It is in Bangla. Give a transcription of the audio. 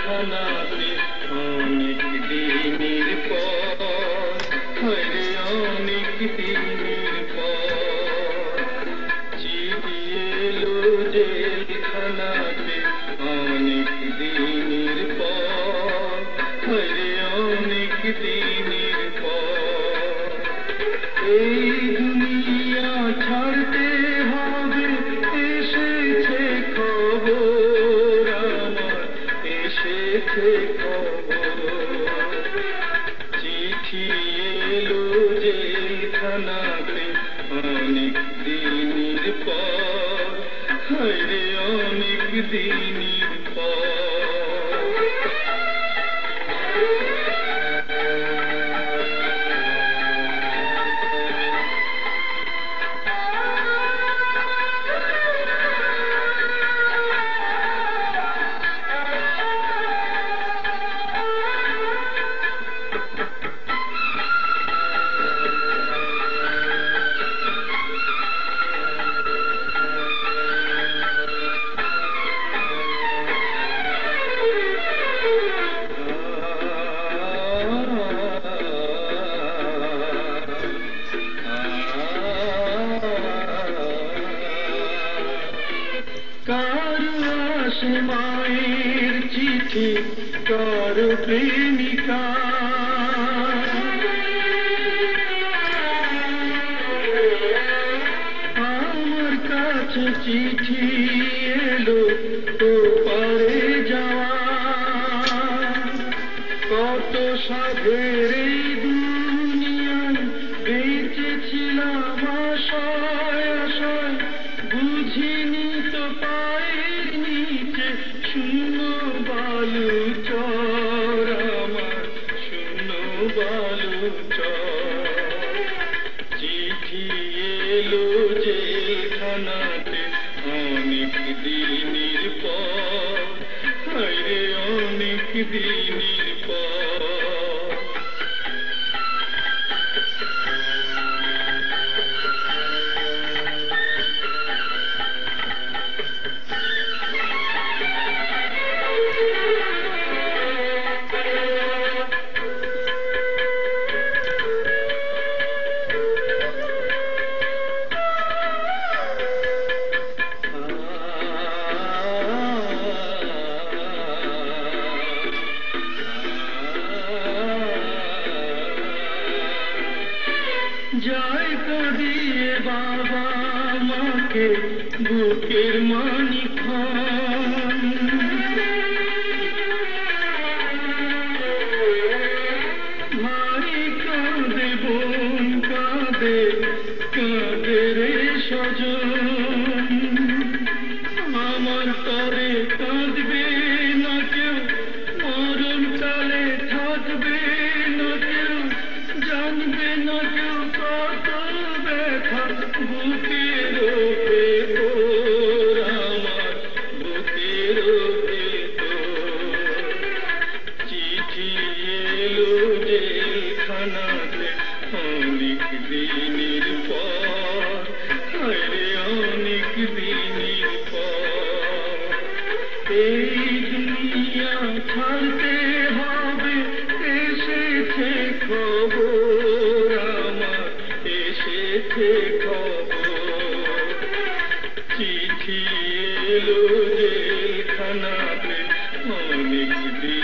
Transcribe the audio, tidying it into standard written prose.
জেলখানাতে অনেক দিনের পর, হরে অনেক দিনের পর চিঠি এলো জেলখানাতে অনেক দিনের পর, হরে অনেক দিনের পর। এই দুনিয়া ছাড়তে হবে এসেছে খবর আমার, এসেছে খবর। চিঠি এলো জেলখানাতে অনেক দিনের পর, হরে অনেক দিনের পর। কারো আসে মায়ের চিঠি, কারো প্রেমিকা, আমার কাছে চিঠি এলো তো পারে যাওয়া। কত সাধের এই দুনিয়ায় বেঁচেছিলাম আশায় আশায়, বুঝিনি তো পায়ের নিচে শূন্য বালু চর আমার, শূন্য বালু চর। চিঠি এলো জেলখানাতে অনেক দিনের পর, হরে অনেক দিনের পর। যায় কাঁদিয়ে বাবা মাকে বুকের মানিকখান, ভাই কাঁদে বোন কাঁদে, কাঁদে রে স্বজন। আমার তরে কাঁদবে না কেউ, মরণ কালে থাকবে না কেউ, জানবে না কেউ কত ব্যথা বুকের ভেতর আমার, বুকের ভেতর। চিঠি এলো জেলখানাতে অনেক দিনের পর, হরে অনেক দিনের পর। এই দুনিয়া ছাড়তে হবে এসেছে খবর আমার, এসেছে খবর। চিঠি এলো জেলখানাতে অনেক দিন